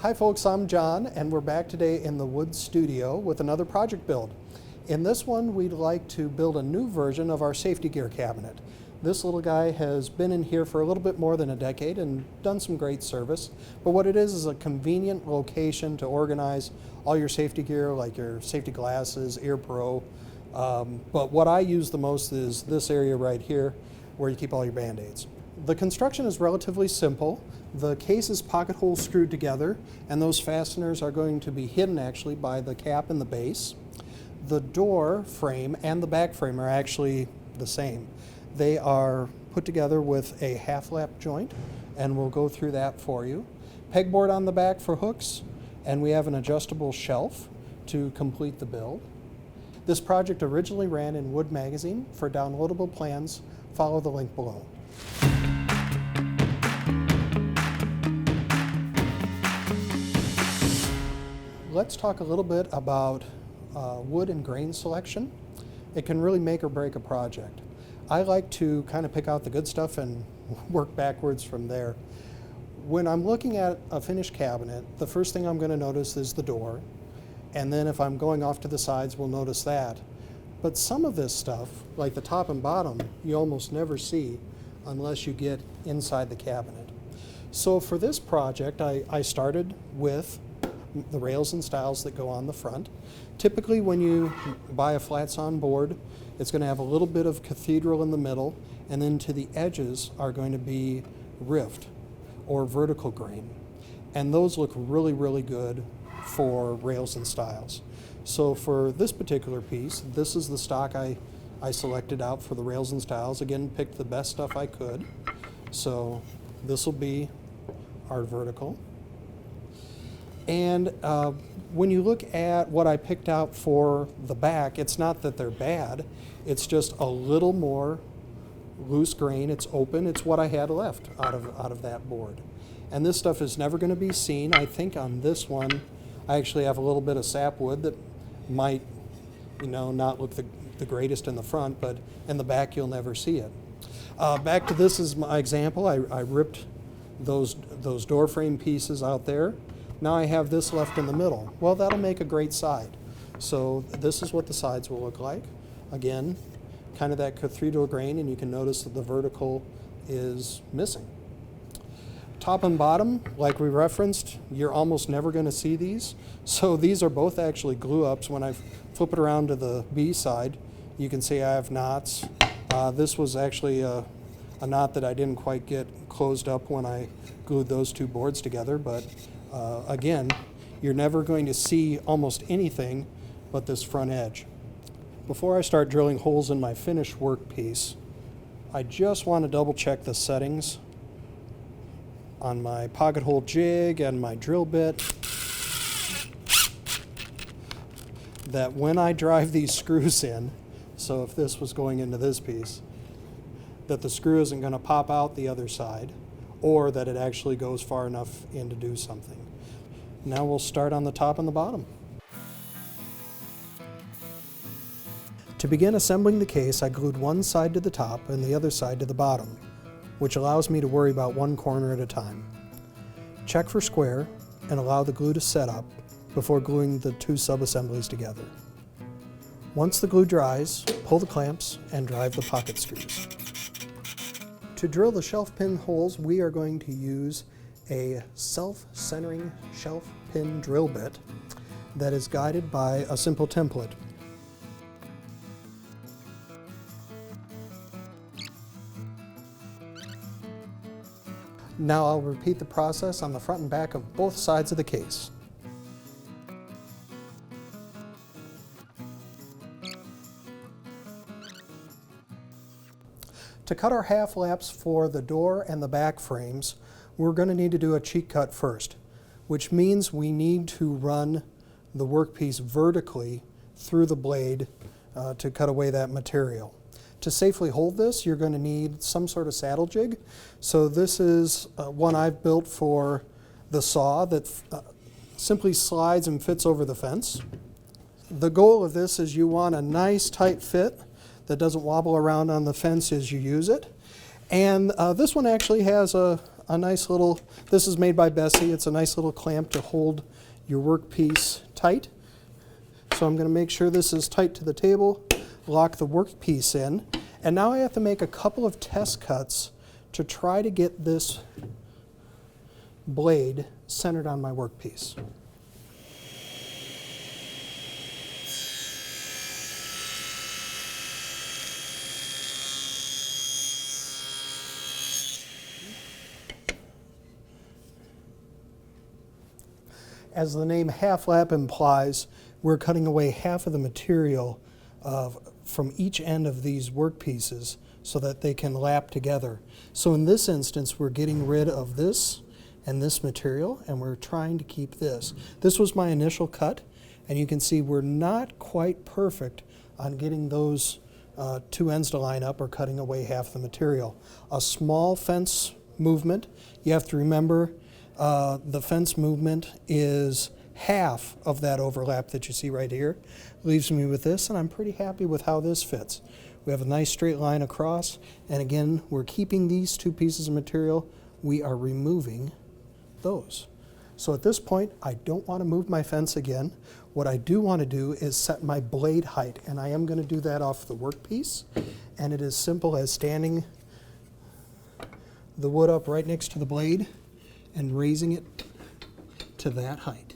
Hi folks, I'm John and we're back today in the wood studio with another project build. In this one we'd like to build a new version of our safety gear cabinet. This little guy has been in here for a little bit more than a decade and done some great service, but what it is a convenient location to organize all your safety gear like your safety glasses, ear pro, but what I use the most is this area right here where you keep all your band-aids. The construction is relatively simple. The case is pocket hole screwed together and those fasteners are going to be hidden actually by the cap and the base. The door frame and the back frame are actually the same. They are put together with a half lap joint and we'll go through that for you. Pegboard on the back for hooks, and we have an adjustable shelf to complete the build. This project originally ran in Wood Magazine. For downloadable plans, follow the link below. Let's talk a little bit about wood and grain selection. It can really make or break a project. I like to kind of pick out the good stuff and work backwards from there. When I'm looking at a finished cabinet, the first thing I'm going to notice is the door, and then if I'm going off to the sides, we'll notice that. But some of this stuff, like the top and bottom, you almost never see unless you get inside the cabinet. So for this project, I started with the rails and stiles that go on the front. Typically when you buy a flat sawn board, it's going to have a little bit of cathedral in the middle, and then to the edges are going to be rift or vertical grain. And those look really, really good for rails and stiles. So for this particular piece, this is the stock I selected out for the rails and stiles. Again, picked the best stuff I could. So this will be our vertical. And when you look at what I picked out for the back, it's not that they're bad, it's just a little more loose grain. It's open. It's what I had left out of that board. And this stuff is never going to be seen. I think on this one, I actually have a little bit of sapwood that might, not look the greatest in the front, but in the back you'll never see it. Back to this is my example. I ripped those door frame pieces out there. Now I have this left in the middle. Well, that'll make a great side. So this is what the sides will look like. Again, kind of that cathedral grain, and you can notice that the vertical is missing. Top and bottom, like we referenced, you're almost never going to see these. So these are both actually glue ups. When I flip it around to the B side, you can see I have knots. This was actually a knot that I didn't quite get closed up when I glued those two boards together, but again, you're never going to see almost anything but this front edge. Before I start drilling holes in my finished workpiece, I just want to double check the settings on my pocket hole jig and my drill bit, that when I drive these screws in, so if this was going into this piece, that the screw isn't going to pop out the other side, or that it actually goes far enough in to do something. Now we'll start on the top and the bottom. To begin assembling the case, I glued one side to the top and the other side to the bottom, which allows me to worry about one corner at a time. Check for square and allow the glue to set up before gluing the two sub-assemblies together. Once the glue dries, pull the clamps and drive the pocket screws. To drill the shelf pin holes, we are going to use a self-centering shelf pin drill bit that is guided by a simple template. Now I'll repeat the process on the front and back of both sides of the case. To cut our half laps for the door and the back frames, we're going to need to do a cheek cut first, which means we need to run the workpiece vertically through the blade to cut away that material. To safely hold this, you're going to need some sort of saddle jig. So this is one I've built for the saw that simply slides and fits over the fence. The goal of this is you want a nice tight fit that doesn't wobble around on the fence as you use it. And this one actually has a a nice little, this is made by Bessie, it's a nice little clamp to hold your workpiece tight. So I'm going to make sure this is tight to the table, lock the workpiece in, and now I have to make a couple of test cuts to try to get this blade centered on my workpiece. As the name half lap implies, we're cutting away half of the material from each end of these workpieces so that they can lap together. So in this instance, we're getting rid of this and this material, and we're trying to keep this. This was my initial cut, and you can see we're not quite perfect on getting those two ends to line up or cutting away half the material. A small fence movement, you have to remember the fence movement is half of that overlap that you see right here. Leaves me with this, and I'm pretty happy with how this fits. We have a nice straight line across, and again, we're keeping these two pieces of material. We are removing those. So at this point, I don't want to move my fence again. What I do want to do is set my blade height, and I am going to do that off the workpiece, and it is simple as standing the wood up right next to the blade and raising it to that height.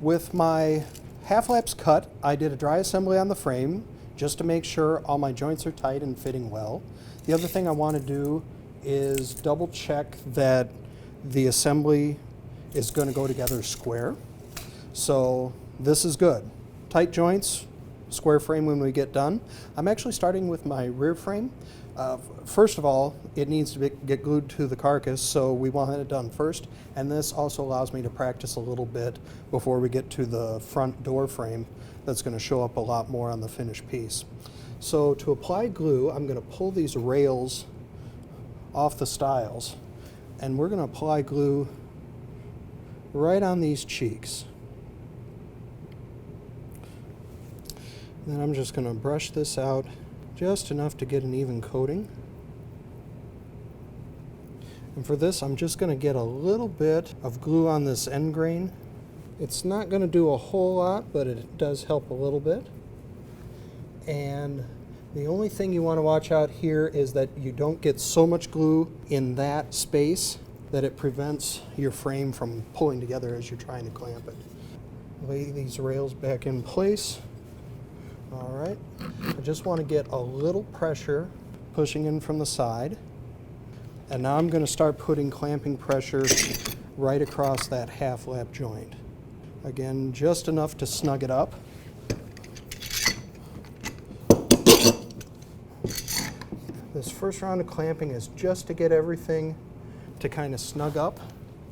With my half laps cut, I did a dry assembly on the frame just to make sure all my joints are tight and fitting well. The other thing I want to do is double check that the assembly is going to go together square. So this is good. Tight joints, square frame when we get done. I'm actually starting with my rear frame. First of all, it needs to get glued to the carcass, so we want it done first. And this also allows me to practice a little bit before we get to the front door frame that's going to show up a lot more on the finished piece. So to apply glue, I'm going to pull these rails off the stiles, and we're going to apply glue right on these cheeks. Then I'm just going to brush this out just enough to get an even coating. And for this, I'm just going to get a little bit of glue on this end grain. It's not going to do a whole lot, but it does help a little bit. And the only thing you want to watch out here is that you don't get so much glue in that space that it prevents your frame from pulling together as you're trying to clamp it. Lay these rails back in place. All right, I just want to get a little pressure pushing in from the side. And now I'm going to start putting clamping pressure right across that half lap joint. Again, just enough to snug it up. This first round of clamping is just to get everything to kind of snug up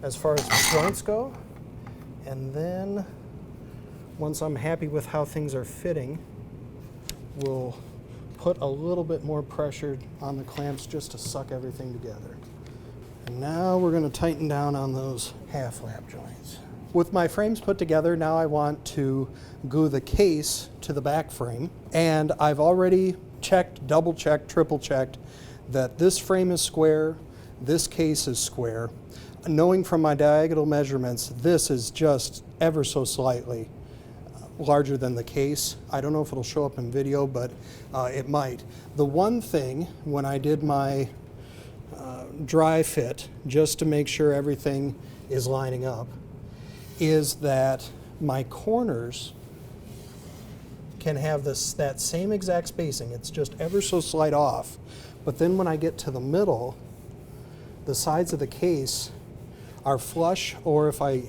as far as the joints go. And then once I'm happy with how things are fitting, we'll put a little bit more pressure on the clamps just to suck everything together. And now we're going to tighten down on those half lap joints. With my frames put together, now I want to glue the case to the back frame. And I've already checked, double checked, triple checked that this frame is square, this case is square. Knowing from my diagonal measurements, this is just ever so slightly larger than the case. I don't know if it'll show up in video, but it might. The one thing, when I did my dry fit, just to make sure everything is lining up, is that my corners can have that same exact spacing. It's just ever so slight off. But then when I get to the middle, the sides of the case are flush, or if I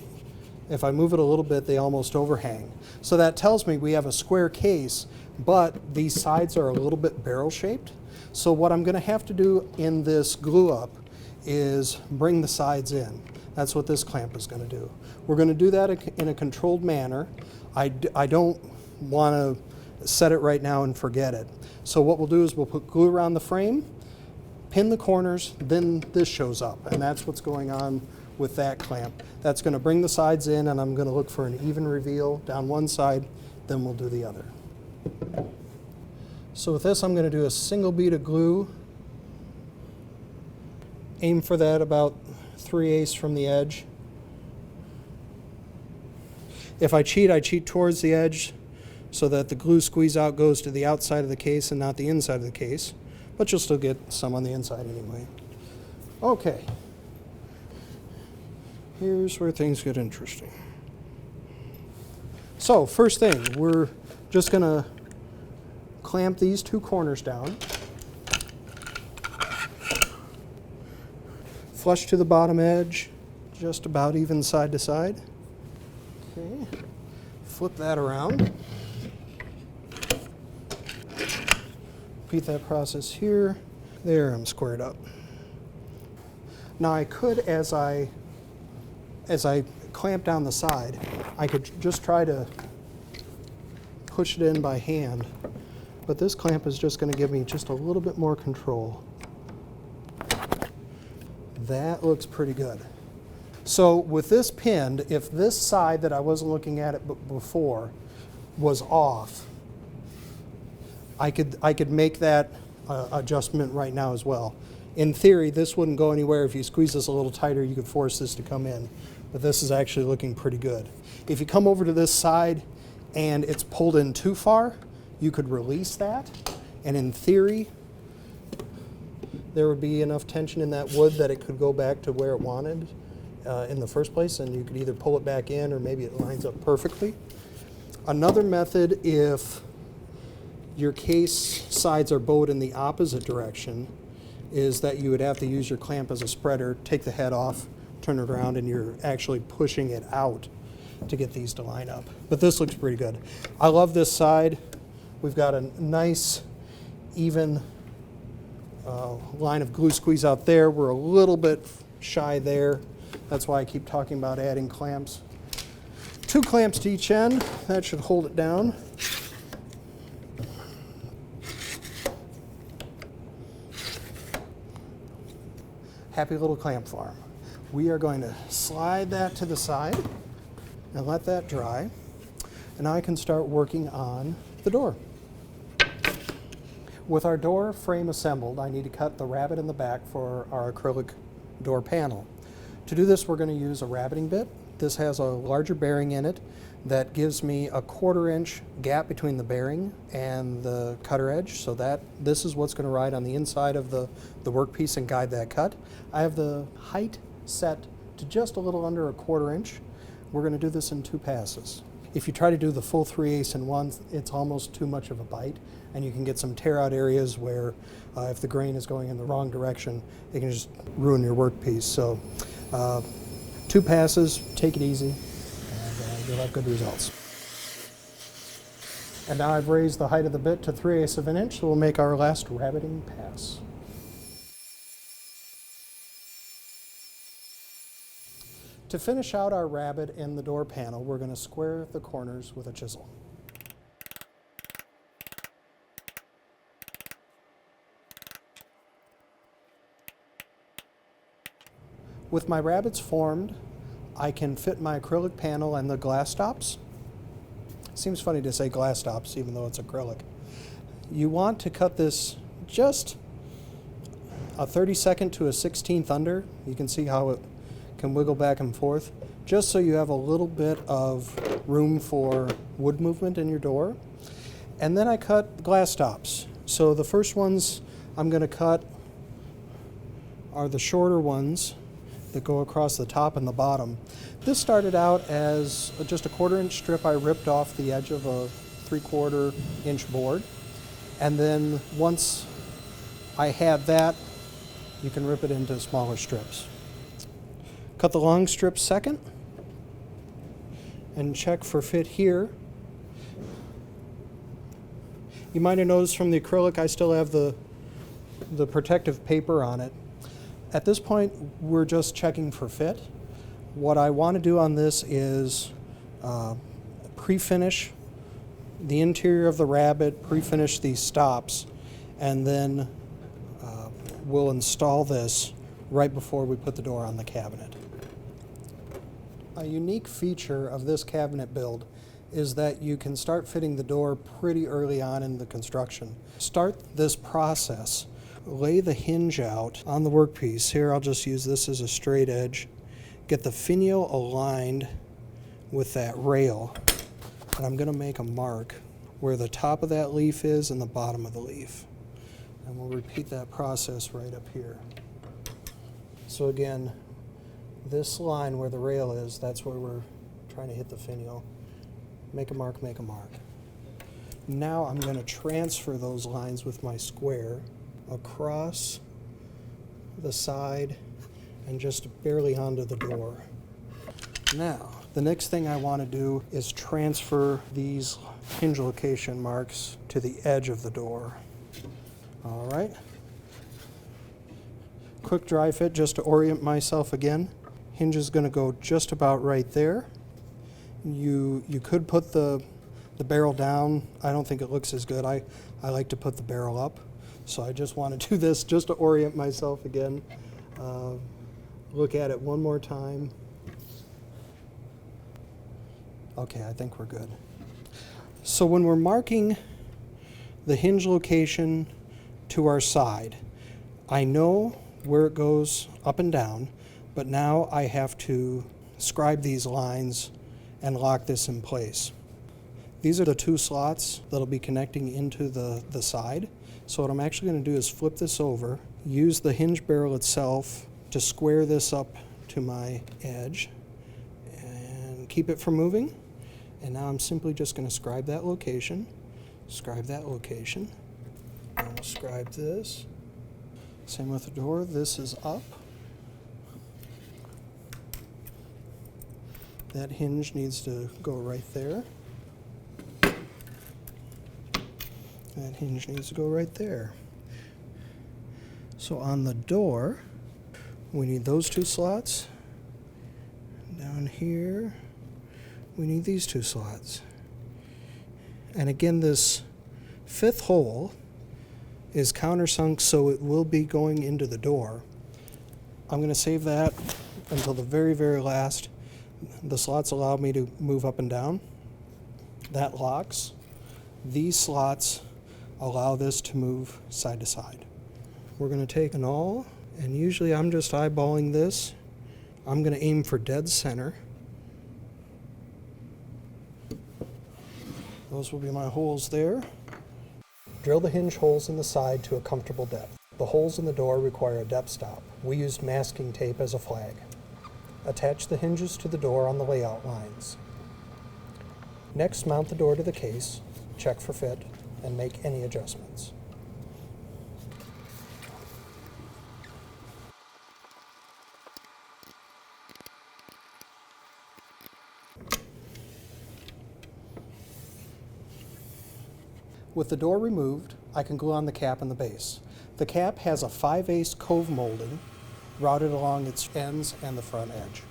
move it a little bit, they almost overhang. So that tells me we have a square case, but these sides are a little bit barrel-shaped. So what I'm going to have to do in this glue-up is bring the sides in. That's what this clamp is going to do. We're going to do that in a controlled manner. I don't want to set it right now and forget it. So what we'll do is we'll put glue around the frame, pin the corners, then this shows up, and that's what's going on with that clamp. That's going to bring the sides in, and I'm going to look for an even reveal down one side, then we'll do the other. So with this, I'm going to do a single bead of glue. Aim for that about 3/8 from the edge. If I cheat towards the edge so that the glue squeeze out goes to the outside of the case and not the inside of the case, but you'll still get some on the inside anyway. Okay, here's where things get interesting. So first thing, we're just going to clamp these two corners down. Flush to the bottom edge, just about even side to side. Okay, flip that around. Repeat that process here. There, I'm squared up. Now I could, as I clamp down the side, I could just try to push it in by hand, but this clamp is just going to give me just a little bit more control. That looks pretty good. So with this pinned, if this side that I wasn't looking at it before was off, I could make that adjustment right now as well. In theory, this wouldn't go anywhere. If you squeeze this a little tighter, you could force this to come in. But this is actually looking pretty good. If you come over to this side and it's pulled in too far, you could release that. And in theory, there would be enough tension in that wood that it could go back to where it wanted in the first place, and you could either pull it back in or maybe it lines up perfectly. Another method, if your case sides are bowed in the opposite direction, is that you would have to use your clamp as a spreader, take the head off, turn it around, and you're actually pushing it out to get these to line up. But this looks pretty good. I love this side. We've got a nice, even line of glue squeeze out there. We're a little bit shy there. That's why I keep talking about adding clamps. 2 clamps to each end. That should hold it down. Happy little clamp farm. We are going to slide that to the side and let that dry. And now I can start working on the door. With our door frame assembled, I need to cut the rabbet in the back for our acrylic door panel. To do this, we're going to use a rabbeting bit. This has a larger bearing in it that gives me a 1/4 inch gap between the bearing and the cutter edge, so that this is what's going to ride on the inside of the workpiece and guide that cut. I have the height set to just a little under a 1/4 inch. We're going to do this in 2 passes. If you try to do the full 3/8 in one, it's almost too much of a bite, and you can get some tear out areas where if the grain is going in the wrong direction, it can just ruin your workpiece. So 2 passes, take it easy, and you'll have good results. And now I've raised the height of the bit to 3/8 of an inch, so we'll make our last rabbeting pass. To finish out our rabbet in the door panel, we're going to square the corners with a chisel. With my rabbets formed, I can fit my acrylic panel and the glass tops. Seems funny to say glass tops even though it's acrylic. You want to cut this just a 32nd to a 16th under. You can see how it can wiggle back and forth, just so you have a little bit of room for wood movement in your door. And then I cut glass tops. So the first ones I'm going to cut are the shorter ones that go across the top and the bottom. This started out as just a 1/4 inch strip I ripped off the edge of a 3/4 inch board. And then once I had that, you can rip it into smaller strips. Cut the long strips second and check for fit here. You might have noticed from the acrylic I still have the protective paper on it. At this point, we're just checking for fit. What I want to do on this is pre-finish the interior of the rabbet, pre-finish these stops, and then we'll install this right before we put the door on the cabinet. A unique feature of this cabinet build is that you can start fitting the door pretty early on in the construction. Start this process, lay the hinge out on the workpiece. Here I'll just use this as a straight edge. Get the finial aligned with that rail, and I'm going to make a mark where the top of that leaf is and the bottom of the leaf. And we'll repeat that process right up here. So again, this line where the rail is, that's where we're trying to hit the finial. Make a mark, make a mark. Now I'm going to transfer those lines with my square across the side and just barely onto the door. Now, the next thing I want to do is transfer these hinge location marks to the edge of the door. All right. Quick dry fit just to orient myself again. Hinge is going to go just about right there. You could put the barrel down. I don't think it looks as good. I like to put the barrel up. So I just want to do this just to orient myself again. Look at it one more time. Okay, I think we're good. So when we're marking the hinge location to our side, I know where it goes up and down, but now I have to scribe these lines and lock this in place. These are the two slots that'll be connecting into the side. So what I'm actually going to do is flip this over, use the hinge barrel itself to square this up to my edge and keep it from moving. And now I'm simply just going to scribe that location, and I'll scribe this. Same with the door, this is up. That hinge needs to go right there. That hinge needs to go right there. So on the door, we need those two slots. Down here, we need these two slots. And again, this fifth hole is countersunk, so it will be going into the door. I'm going to save that until the very, very last. The slots allow me to move up and down. That locks. These slots allow this to move side to side. We're going to take an awl, and usually I'm just eyeballing this. I'm going to aim for dead center. Those will be my holes there. Drill the hinge holes in the side to a comfortable depth. The holes in the door require a depth stop. We used masking tape as a flag. Attach the hinges to the door on the layout lines. Next, mount the door to the case, check for fit, and make any adjustments. With the door removed, I can glue on the cap and the base. The cap has a 5/8 cove molding routed along its ends and the front edge.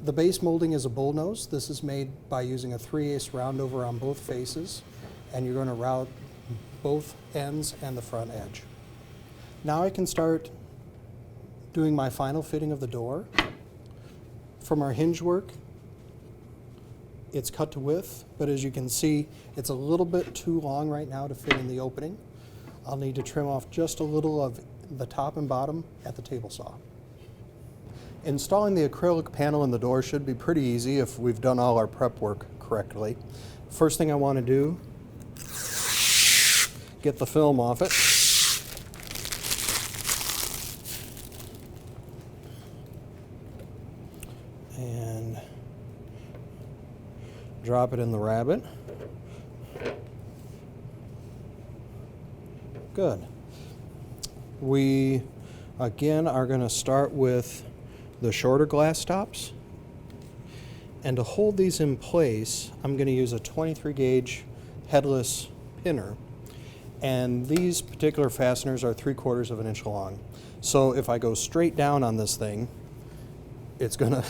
The base molding is a bullnose. This is made by using a 3/8 roundover on both faces, and you're going to route both ends and the front edge. Now I can start doing my final fitting of the door. From our hinge work, it's cut to width, but as you can see, it's a little bit too long right now to fit in the opening. I'll need to trim off just a little of the top and bottom at the table saw. Installing the acrylic panel in the door should be pretty easy if we've done all our prep work correctly. First thing I want to do, get the film off it. And drop it in the rabbet. Good. We, again, are going to start with the shorter glass stops. And to hold these in place, I'm going to use a 23 gauge headless pinner. And these particular fasteners are 3/4 of an inch long. So if I go straight down on this thing, it's going to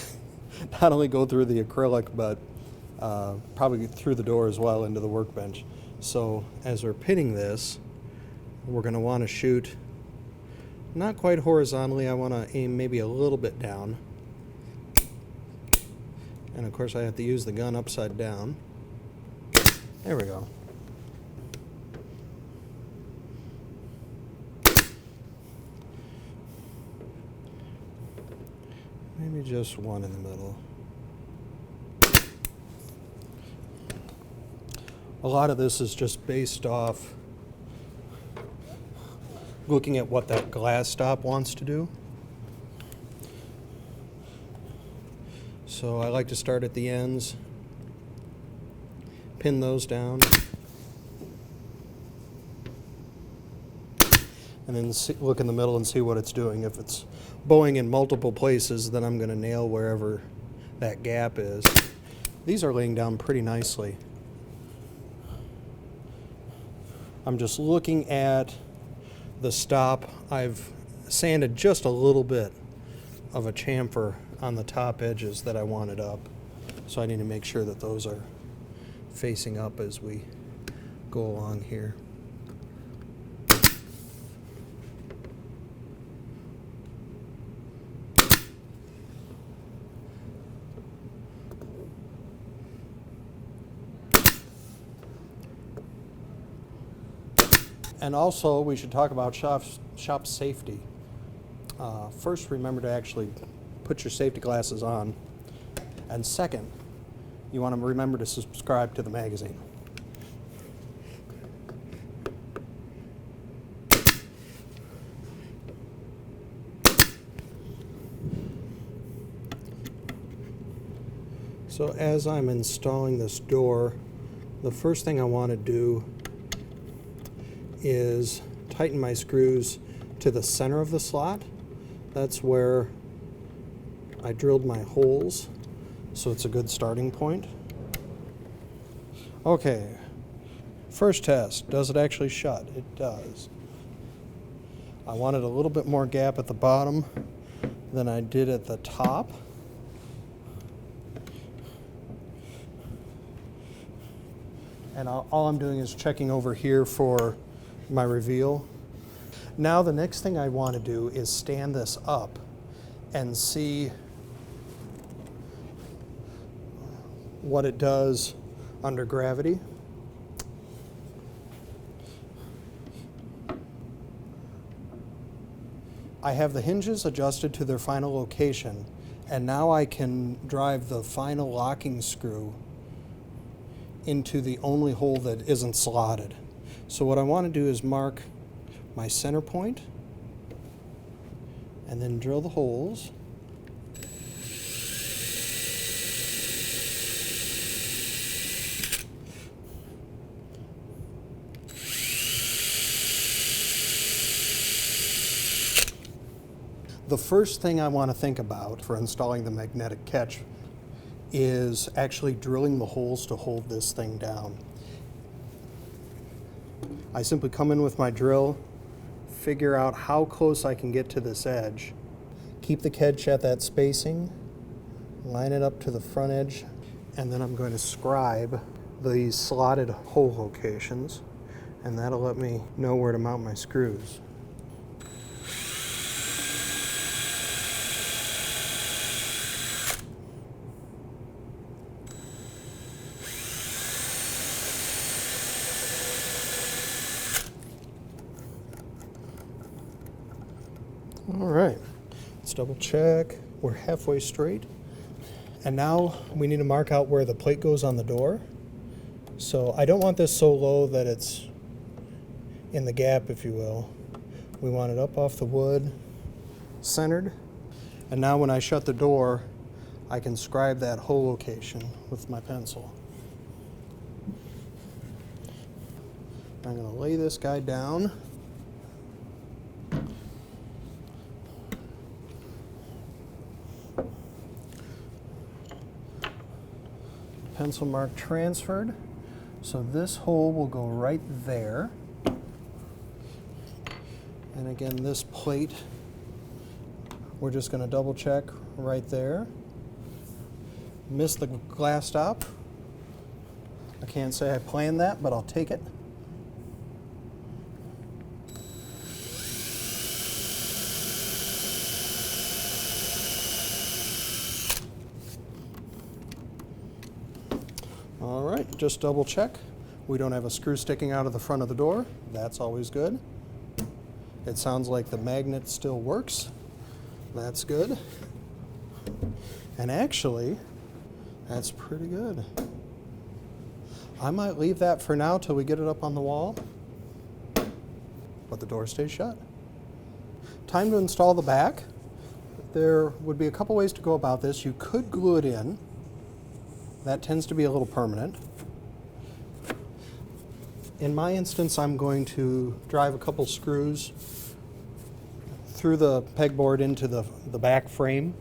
not only go through the acrylic, but probably through the door as well into the workbench. So as we're pinning this, we're going to want to shoot not quite horizontally. I want to aim maybe a little bit down. And of course I have to use the gun upside down. There we go. Maybe just one in the middle. A lot of this is just based off looking at what that glass stop wants to do. So I like to start at the ends, pin those down, and then look in the middle and see what it's doing. If it's bowing in multiple places, then I'm going to nail wherever that gap is. These are laying down pretty nicely. I'm just looking at the stop. I've sanded just a little bit of a chamfer on the top edges that I wanted up. So I need to make sure that those are facing up as we go along here. And also, we should talk about shop safety. First, remember to actually put your safety glasses on. And second, you want to remember to subscribe to the magazine. So as I'm installing this door, the first thing I want to do is tighten my screws to the center of the slot. That's where I drilled my holes, so it's a good starting point. Okay, first test, does it actually shut? It does. I wanted a little bit more gap at the bottom than I did at the top. And all I'm doing is checking over here for my reveal. Now the next thing I want to do is stand this up and see what it does under gravity. I have the hinges adjusted to their final location, and now I can drive the final locking screw into the only hole that isn't slotted. So what I want to do is mark my center point and then drill the holes. The first thing I want to think about for installing the magnetic catch is actually drilling the holes to hold this thing down. I simply come in with my drill, figure out how close I can get to this edge, keep the catch at that spacing, line it up to the front edge, and then I'm going to scribe these slotted hole locations, and that'll let me know where to mount my screws. All right, let's double check. We're halfway straight. And now we need to mark out where the plate goes on the door. So I don't want this so low that it's in the gap, if you will. We want it up off the wood, centered. And now when I shut the door, I can scribe that hole location with my pencil. I'm going to lay this guy down. Pencil mark transferred. So this hole will go right there. And again, this plate, we're just going to double check right there. Miss the glass stop. I can't say I planned that, but I'll take it. All right, just double check. We don't have a screw sticking out of the front of the door. That's always good. It sounds like the magnet still works. That's good. And actually, that's pretty good. I might leave that for now till we get it up on the wall, but the door stays shut. Time to install the back. There would be a couple ways to go about this. You could glue it in. That tends to be a little permanent. In my instance, I'm going to drive a couple screws through the pegboard into the back frame,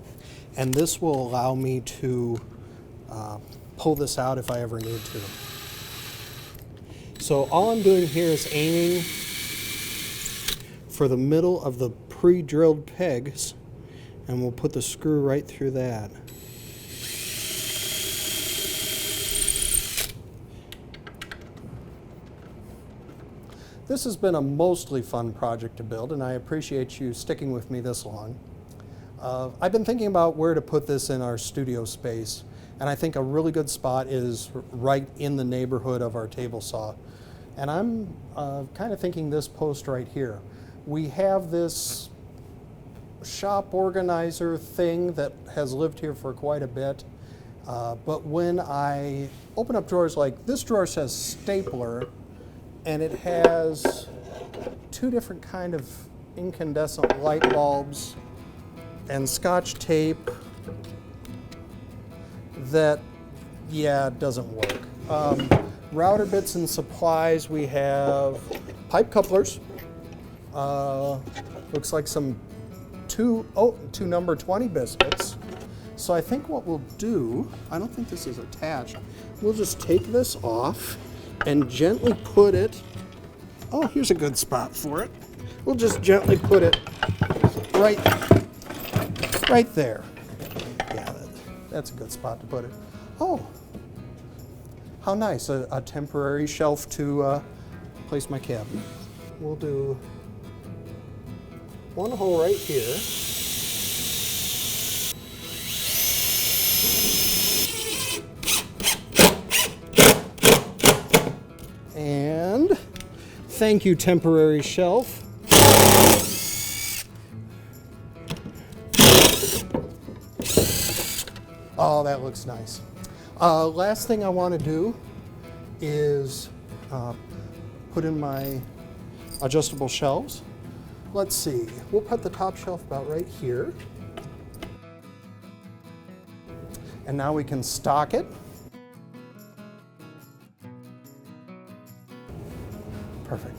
and this will allow me to pull this out if I ever need to. So all I'm doing here is aiming for the middle of the pre-drilled pegs, and we'll put the screw right through that. This has been a mostly fun project to build, and I appreciate you sticking with me this long. I've been thinking about where to put this in our studio space, and I think a really good spot is right in the neighborhood of our table saw. And I'm kind of thinking this post right here. We have this shop organizer thing that has lived here for quite a bit, but when I open up drawers, like this drawer says stapler, and it has two different kind of incandescent light bulbs and Scotch tape that, yeah, doesn't work. Router bits and supplies, we have pipe couplers. Looks like some two number 20 biscuits. So I think what we'll do, I don't think this is attached, we'll just take this off and gently put it, oh, here's a good spot for it. We'll just gently put it right there. Yeah, that's a good spot to put it. Oh, how nice, a temporary shelf to place my cabinet. We'll do one hole right here. And thank you, temporary shelf. Oh, that looks nice. Last thing I want to do is put in my adjustable shelves. Let's see, we'll put the top shelf about right here. And now we can stock it. Perfect.